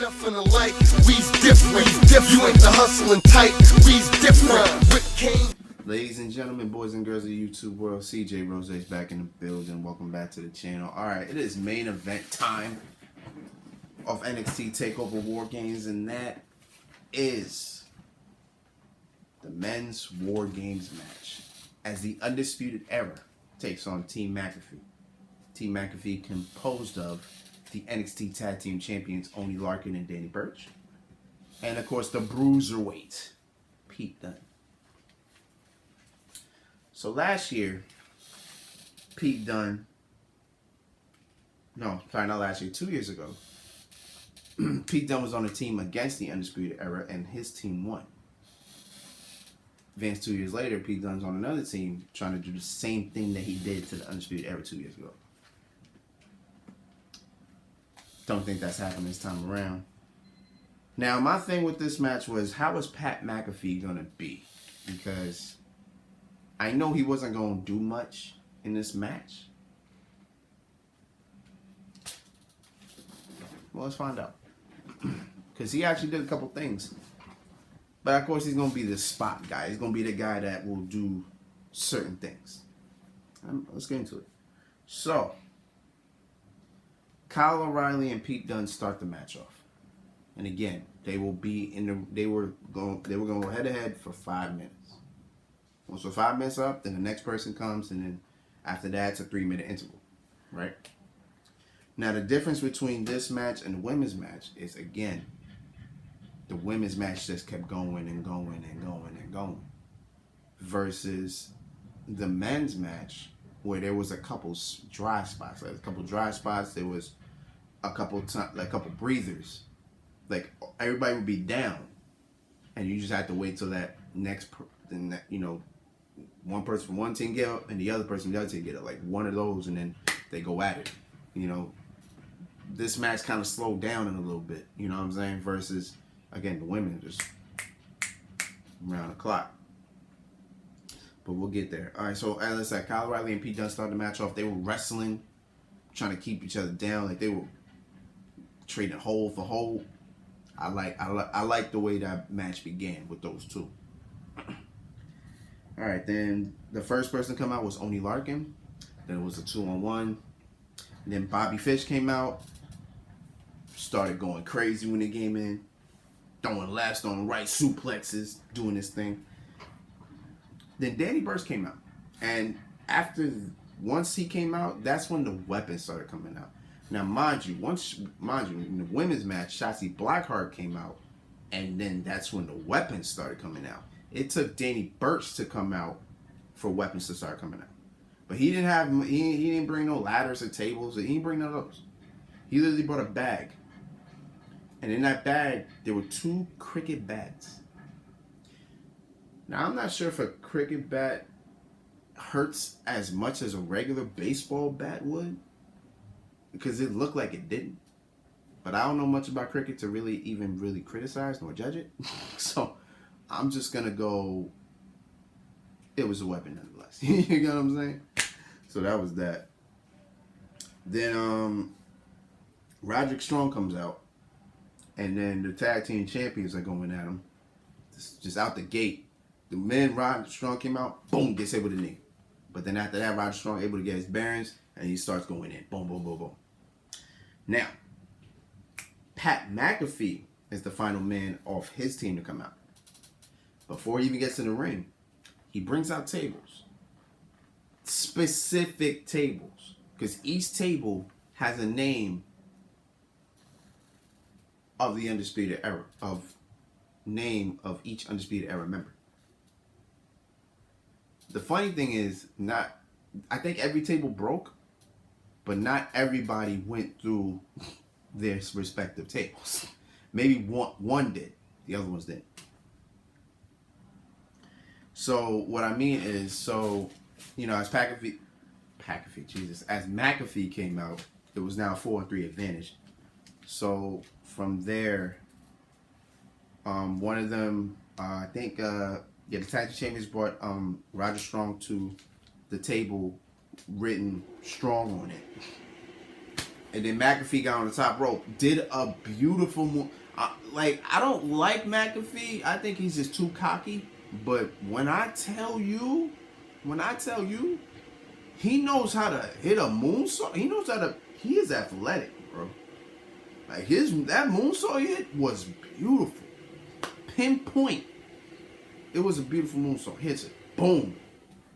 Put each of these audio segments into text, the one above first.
nothing alike. We's different. You ain't the hustling type. We's different. Rick Kane. Ladies and gentlemen, boys and girls of the YouTube world, CJ Rose is back in the building. Welcome back to the channel. Alright, it is main event time of NXT TakeOver WarGames, and that is the men's WarGames match as the Undisputed Era takes on Team McAfee. Team McAfee composed of the NXT Tag Team Champions Oney Lorcan and Danny Burch, and of course the Bruiserweight Pete Dunne. So last year, Pete Dunne, no, sorry, not last year, 2 years ago, Pete Dunne was on a team against the Undisputed Era, and his team won. Advanced 2 years later, Pete Dunne's on another team trying to do the same thing that he did to the Undisputed Era 2 years ago. Don't think that's happening this time around. Now, my thing with this match was, how is Pat McAfee going to be? Because I know he wasn't going to do much in this match. Well, let's find out. Because he actually did a couple things. But of course, he's going to be the spot guy. He's going to be the guy that will do certain things. Let's get into it. So, Kyle O'Reilly and Pete Dunne start the match off. And again, they will be in the they were going to go head to head for 5 minutes. Once the 5 minutes up, then the next person comes, and then after that, it's a 3-minute interval, right? Now, the difference between this match and the women's match is, again, the women's match just kept going and going and going and going, versus the men's match where there was a couple dry spots. Like a couple dry spots, there was a couple breathers. Like everybody would be down, and you just had to wait till that next, one person from one team get up and the other person from the other team get up, like one of those, and then they go at it. This match kind of slowed down in a little bit, you know what I'm saying? Versus, again, the women just around the clock. But we'll get there. All right, so as I said, Kyle O'Reilly and Pete Dunne started the match off. They were wrestling, trying to keep each other down, like they were trading hold for hold. I like the way that match began with those two. All right, then the first person to come out was Oney Lorcan. Then it was a 2-on-1. Then Bobby Fish came out, started going crazy when they came in, throwing lefts, throwing right, suplexes, doing this thing. Then Danny Burch came out, and once he came out, that's when the weapons started coming out. Now, mind you, in the women's match, Shotzi Blackheart came out, and then that's when the weapons started coming out. It took Danny Burch to come out for weapons to start coming out. But he didn't bring no ladders or tables. He didn't bring none of those. He literally brought a bag. And in that bag, there were 2 cricket bats. Now, I'm not sure if a cricket bat hurts as much as a regular baseball bat would, because it looked like it didn't. But I don't know much about cricket to really criticize nor judge it. So I'm just going to go, it was a weapon nonetheless. You know what I'm saying? So that was that. Then Roderick Strong comes out. And then the tag team champions are going at him. Just out the gate. The men, Roderick Strong came out, boom, gets hit with a knee. But then after that, Roderick Strong able to get his bearings, and he starts going in. Boom, boom, boom, boom. Now, Pat McAfee is the final man of his team to come out. Before he even gets in the ring, he brings out tables. Specific tables. Because each table has a name of the Undisputed Era. Name of each Undisputed Era member. The funny thing is, I think every table broke, but not everybody went through their respective tables. Maybe one did. The other ones didn't. So what I mean is, as as McAfee came out, it was now a 4-3 advantage. So from there, one of them, I think, the tag team champions brought Roger Strong to the table, written strong on it. And then McAfee got on the top rope, did a beautiful move. I don't like McAfee. I think he's just too cocky. But when I tell you, he knows how to hit a moonsault. He knows how to. He is athletic, bro. Like that moonsault he hit was beautiful, pinpoint. It was a beautiful moonsault. Hits it, boom,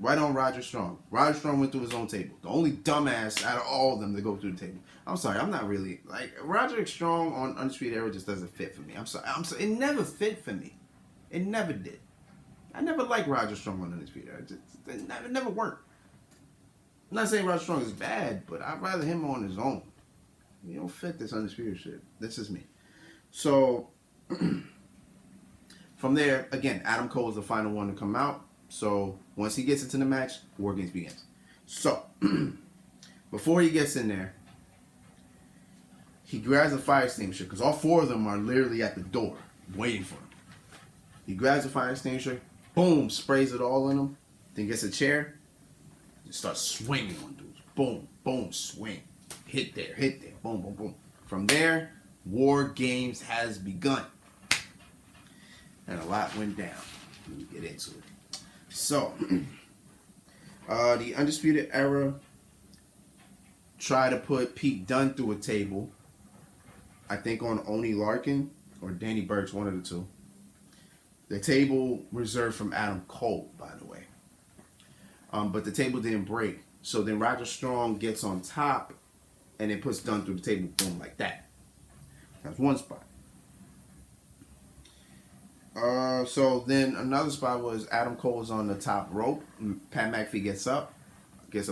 right on Roger Strong. Roger Strong went through his own table. The only dumbass out of all of them to go through the table. I'm sorry, I'm not really like Roger Strong on Undisputed Era just doesn't fit for me. I'm sorry, it never fit for me. It never did. I never liked Roger Strong on Undisputed Era. It never worked. I'm not saying Roger Strong is bad, but I'd rather him on his own. You don't fit this Undisputed shit. This is me. So from there, again, Adam Cole is the final one to come out. So once he gets into the match, WarGames begins. So before he gets in there, he grabs a fire extinguisher because all four of them are literally at the door waiting for him. He grabs a fire extinguisher, boom, sprays it all in him, then gets a chair, and starts swinging on dudes. Boom, boom, swing. Hit there, boom, boom, boom. From there, WarGames has begun. And a lot went down. Let me get into it. So, the Undisputed Era tried to put Pete Dunne through a table. I think on Oney Larkin or Danny Burch, one of the two. The table reserved from Adam Cole, by the way. But the table didn't break. So then Roger Strong gets on top and it puts Dunne through the table, boom, like that. That's one spot. So then another spot was Adam Cole is on the top rope. Pat McAfee gets up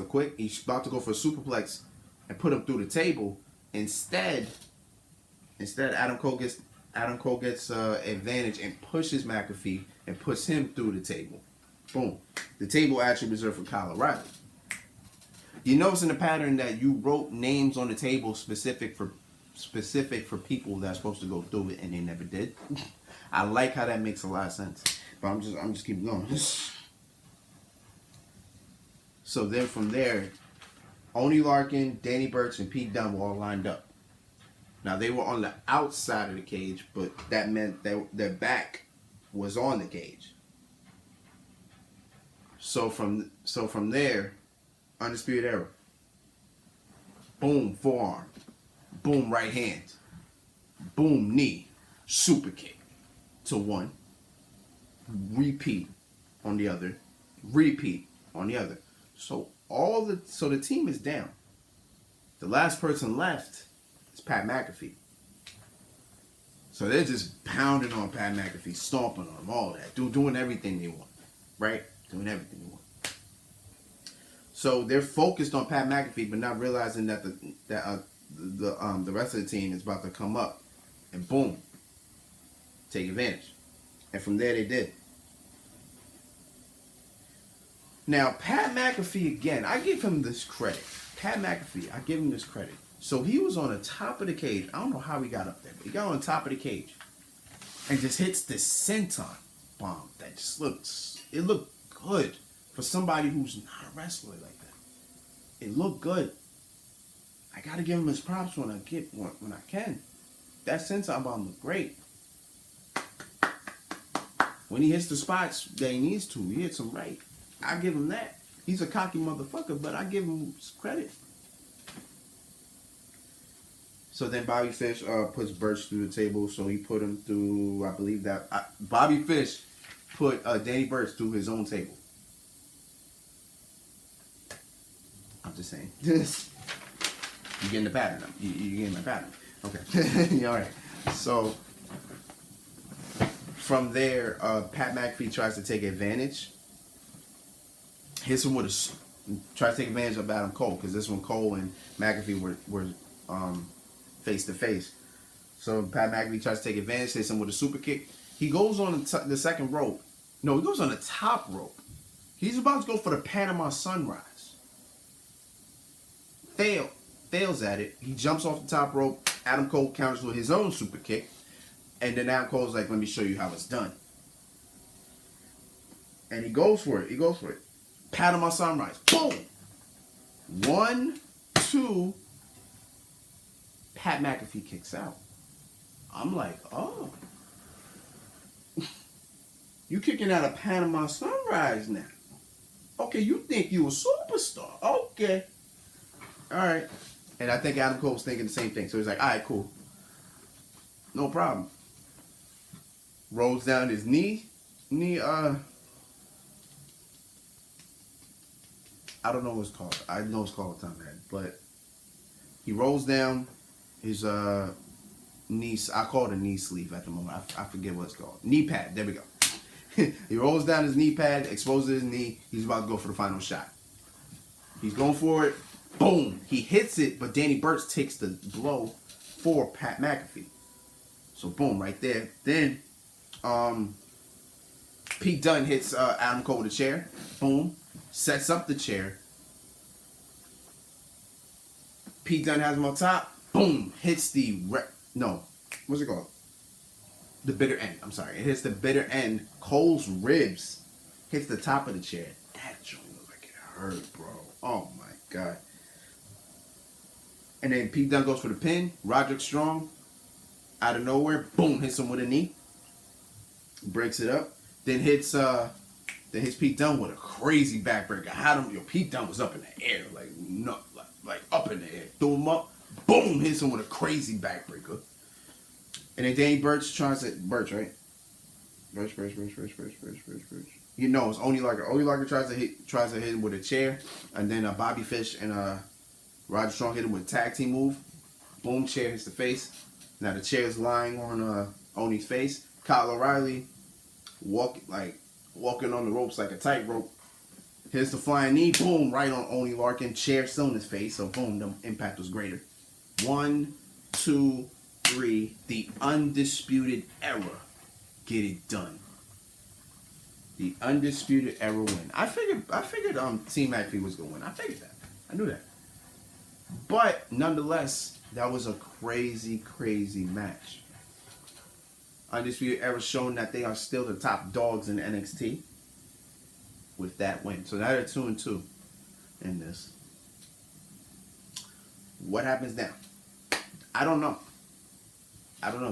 quick. He's about to go for a superplex and put him through the table. Instead, Adam Cole gets advantage and pushes McAfee and puts him through the table. Boom. The table actually reserved for Kyle O'Reilly. You notice in the pattern that you wrote names on the table specific for people that's supposed to go through it and they never did. I like how that makes a lot of sense. But I'm just keeping going. So then from there, Oney Larkin, Danny Burch, and Pete Dunne were all lined up. Now they were on the outside of the cage, but that meant that their back was on the cage. So from there, Undisputed Era. Boom, forearm. Boom, right hand. Boom, knee. Super kick to one. Repeat on the other. Repeat on the other. So the team is down. The last person left is Pat McAfee. So they're just pounding on Pat McAfee, stomping on him, all that, doing everything they want, right? Doing everything they want. So they're focused on Pat McAfee, but not realizing that the rest of the team is about to come up and boom, take advantage. And from there they did. Now Pat McAfee again, I give him this credit. Pat McAfee, I give him this credit. So he was on the top of the cage. I don't know how he got up there, but he got on the top of the cage and just hits the senton bomb. That just looked good for somebody who's not a wrestler like that. It looked good. I gotta give him his props when I can. That senton bomb looked great. When he hits the spots that he needs to, he hits them right. I give him that. He's a cocky motherfucker, but I give him credit. So then Bobby Fish puts Burch through the table, so he put him through, I believe that, Bobby Fish put Danny Burch through his own table. I'm just saying. You getting the pattern now. You getting my pattern. Okay. All right. So from there, Pat McAfee tries to take advantage. Hits him with tries to take advantage of Adam Cole, because this one Cole and McAfee were face to face. So Pat McAfee tries to take advantage, hits him with a super kick. He goes on the second rope. No, he goes on the top rope. He's about to go for the Panama Sunrise. Fails at it. He jumps off the top rope. Adam Cole counters with his own super kick. And then Adam Cole's like, let me show you how it's done. And he goes for it. Panama Sunrise. Boom. 1, 2, Pat McAfee kicks out. I'm like, oh. You kicking out of Panama Sunrise now. Okay, you think you a superstar. Okay. Alright. And I think Adam Cole was thinking the same thing. So he's like, alright, cool. No problem. Rolls down his knee. I don't know what it's called. I know it's called time head, but he rolls down his knee. I call it a knee sleeve at the moment. I forget what it's called. Knee pad. There we go. He rolls down his knee pad, exposes his knee. He's about to go for the final shot. He's going for it. Boom! He hits it, but Danny Burch takes the blow for Pat McAfee. So boom, right there. Then Pete Dunne hits Adam Cole with a chair. Boom. Sets up the chair. Pete Dunne has him on top. Boom. Hits the what's it called? The bitter end. I'm sorry. It hits the bitter end. Cole's ribs hits the top of the chair. That joint looked like it hurt, bro. Oh my god. And then Pete Dunne goes for the pin. Roderick Strong, out of nowhere, boom, hits him with a knee. Breaks it up. Then hits Pete Dunne with a crazy backbreaker. Had him, Pete Dunne was up in the air, like up in the air. Threw him up, boom, hits him with a crazy backbreaker. And then Danny Burch tries to Burch. You know, it's Oney Lorcan. Oney Lorcan tries to hit him with a chair, and then Bobby Fish and Roger Strong hit him with a tag team move. Boom, chair hits the face. Now the chair is lying on Oney's face. Kyle O'Reilly walking on the ropes like a tightrope. Hits the flying knee. Boom, right on Oney Lorcan. Chair still in his face. So boom, the impact was greater. 1, 2, 3. The Undisputed Era get it done. The Undisputed Era win. I figured Team McAfee was gonna win. I figured that. I knew that. But nonetheless, that was a crazy, crazy match. Undisputed Era showing that they are still the top dogs in NXT with that win. So now they're 2-2 in this. What happens now? I don't know.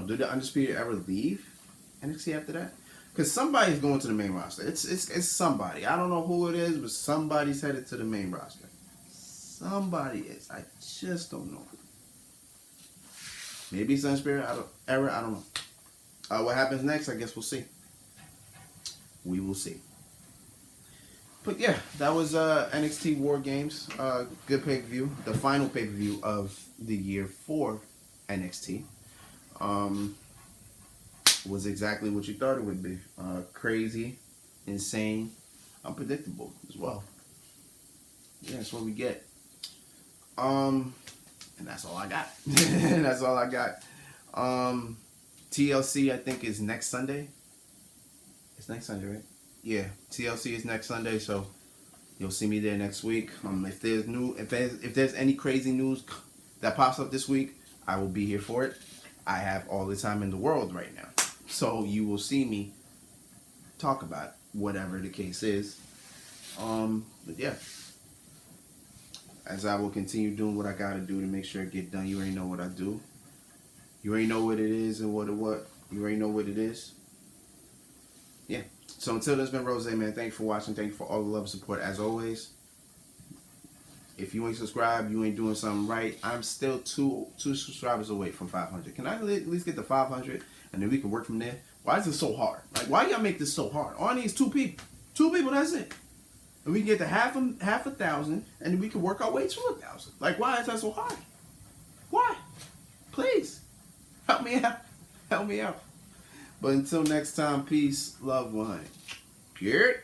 Do the Undisputed Era leave NXT after that? Because somebody's going to the main roster. It's somebody. I don't know who it is, but somebody's headed to the main roster. Somebody is. I just don't know who. Maybe it's Undisputed Era. I don't know. What happens next? I guess we'll see. We will see. But yeah, that was NXT WarGames. Good pay-per-view. The final pay-per-view of the year for NXT. Was exactly what you thought it would be. Crazy, insane, unpredictable as well. Yeah, that's what we get. And that's all I got. That's all I got. TLC, I think, is next Sunday. It's next Sunday, right? Yeah, TLC is next Sunday, so you'll see me there next week. If there's any crazy news that pops up this week, I will be here for it. I have all the time in the world right now, so you will see me talk about whatever the case is. But yeah, as I will continue doing what I gotta do to make sure it get done. You already know what I do. You already know what it is and what. You already know what it is. Yeah. So until then, it's been Rose, man. Thank you for watching. Thank you for all the love and support as always. If you ain't subscribed, you ain't doing something right. I'm still two subscribers away from 500. Can I at least get to 500 and then we can work from there? Why is this so hard? Like, why y'all make this so hard? All I need is 2 people. 2 people, that's it. And we can get to half a thousand and then we can work our way to 1,000. Like, why is that so hard? Why? Please. Help me out. Help me out. But until next time, peace, love, 100. Period.